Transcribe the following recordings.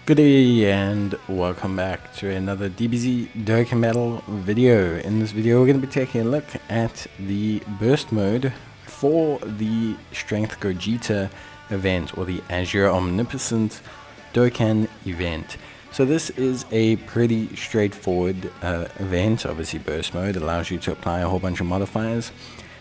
Good day and welcome back to another Dbz Dokkan battle video. In this video we're going to be taking a look at the burst mode for the Strength Gogeta event, or the Azure Omnipotence Dokkan event. So this is a pretty straightforward event. Obviously burst mode allows you to apply a whole bunch of modifiers.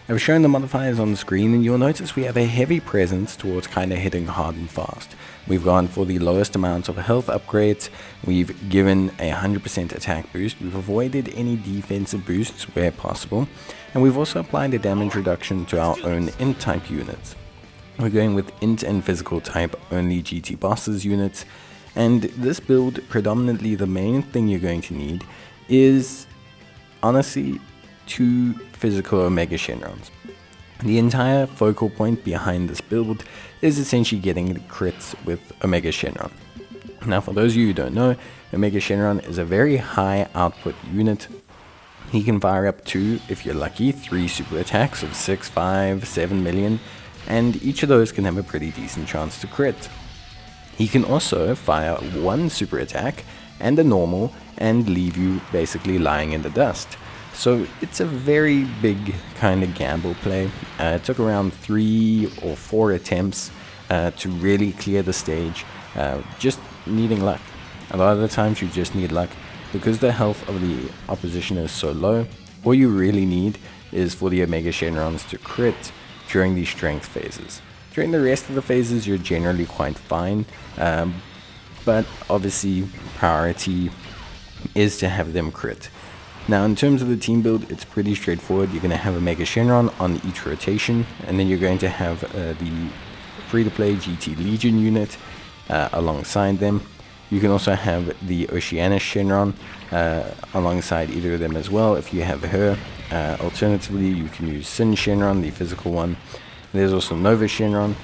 I've shown the modifiers on the screen and you'll notice we have a heavy presence towards kind of hitting hard and fast. We've gone for the lowest amounts of health upgrades, we've given a 100% attack boost, we've avoided any defensive boosts where possible, and we've also applied a damage reduction to our own int type units. We're going with int and physical type only GT bosses units, and this build, predominantly the main thing you're going to need is honestly 2 physical Omega Shenrons. The entire focal point behind this build is essentially getting the crits with Omega Shenron. Now for those of you who don't know, Omega Shenron is a very high output unit. He can fire up to, if you're lucky, 3 super attacks of 6, 5, 7 million, and each of those can have a pretty decent chance to crit. He can also fire 1 super attack and a normal and leave you basically lying in the dust. So it's a very big kind of gamble play. It took around 3 or 4 attempts to really clear the stage, just needing luck. A lot of the times you just need luck because the health of the opposition is so low. All you really need is for the Omega Shenrons to crit during these strength phases. During the rest of the phases you're generally quite fine, but obviously priority is to have them crit. Now in terms of the team build, it's pretty straightforward. You're going to have a Mega Shenron on each rotation, and then you're going to have the free-to-play GT Legion unit alongside them. You can also have the Oceanus Shenron alongside either of them as well if you have her. Alternatively, you can use Sin Shenron, the physical one. There's also Nova Shenron,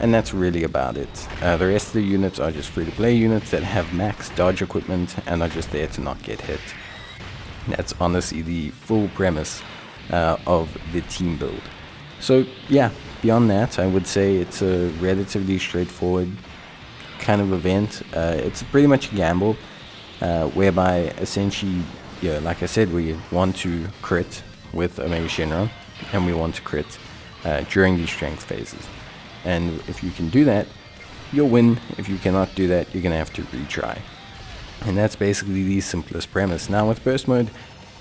and that's really about it. The rest of the units are just free-to-play units that have max dodge equipment and are just there to not get hit. That's honestly the full premise of the team build. So yeah, beyond that, I would say it's a relatively straightforward kind of event. It's pretty much a gamble, whereby essentially, like I said, we want to crit with Omega Shenron, and we want to crit during these strength phases. And if you can do that, you'll win. If you cannot do that, you're going to have to retry. And that's basically the simplest premise. Now with burst mode,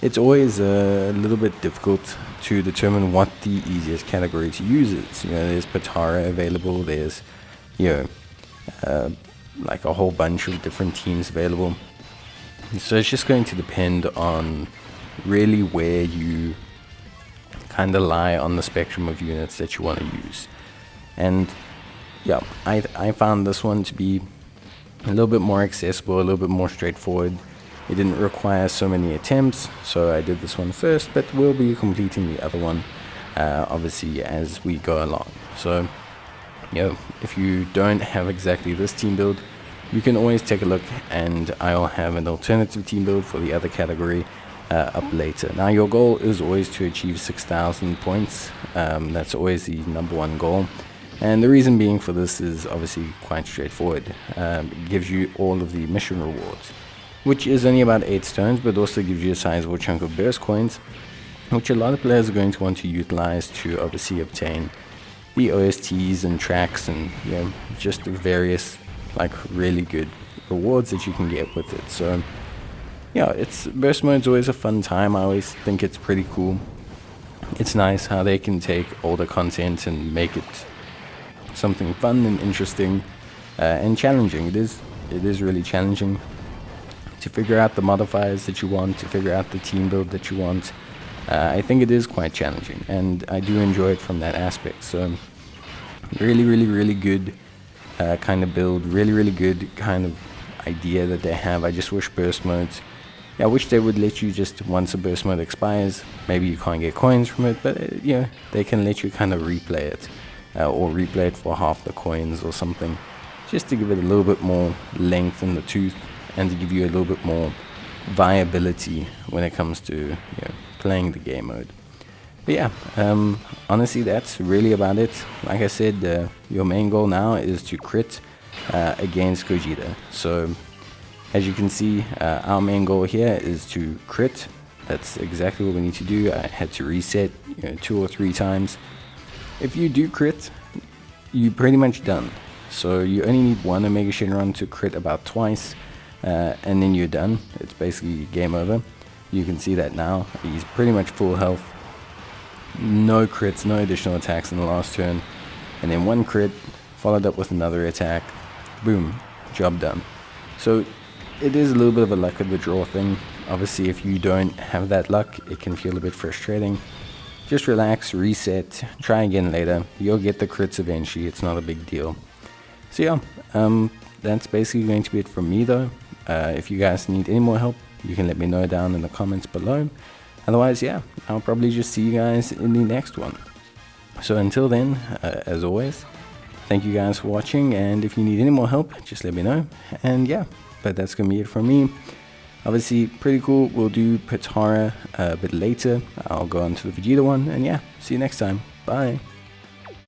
it's always a little bit difficult to determine what the easiest category to use is. There's Patara available, there's like a whole bunch of different teams available. So it's just going to depend on really where you kind of lie on the spectrum of units that you want to use. And yeah, I found this one to be a little bit more accessible, a little bit more straightforward. It didn't require so many attempts, so I did this one first, but we'll be completing the other one obviously as we go along. So if you don't have exactly this team build, you can always take a look, and I'll have an alternative team build for the other category up later. Now your goal is always to achieve 6,000 points. That's always the #1 goal. And the reason being for this is obviously quite straightforward. It gives you all of the mission rewards, which is only about 8 stones, but also gives you a sizable chunk of burst coins, which a lot of players are going to want to utilize to obviously obtain the OSTs and tracks and just the various like really good rewards that you can get with it. So yeah, burst mode's always a fun time. I always think it's pretty cool. It's nice how they can take older content and make it something fun and interesting and challenging. It is really challenging to figure out the modifiers that you want, to figure out the team build that you want. I think it is quite challenging, and I do enjoy it from that aspect. So really good kind of build, really good kind of idea that they have. I just wish burst modes, I wish they would let you just, once a burst mode expires, maybe you can't get coins from it, but they can let you kind of replay it. Or replay it for half the coins or something, just to give it a little bit more length in the tooth and to give you a little bit more viability when it comes to playing the game mode. But yeah, honestly that's really about it. Like I said, your main goal now is to crit against Gogeta. So as you can see, our main goal here is to crit. That's exactly what we need to do. I had to reset 2 or 3 times. If you do crit, you're pretty much done. So you only need 1 Omega Shenron to crit about twice, and then you're done. It's basically game over. You can see that now. He's pretty much full health. No crits, no additional attacks in the last turn. And then 1 crit, followed up with another attack. Boom, job done. So it is a little bit of a luck of the draw thing. Obviously, if you don't have that luck, it can feel a bit frustrating. Just relax, reset, try again later. You'll get the crits eventually, it's not a big deal. So yeah, that's basically going to be it from me though. If you guys need any more help, you can let me know down in the comments below. Otherwise, yeah, I'll probably just see you guys in the next one. So until then, as always, thank you guys for watching, and if you need any more help, just let me know. And yeah, but that's gonna be it from me. Obviously, pretty cool. We'll do Potara a bit later. I'll go on to the Vegeta one, and yeah, see you next time. Bye.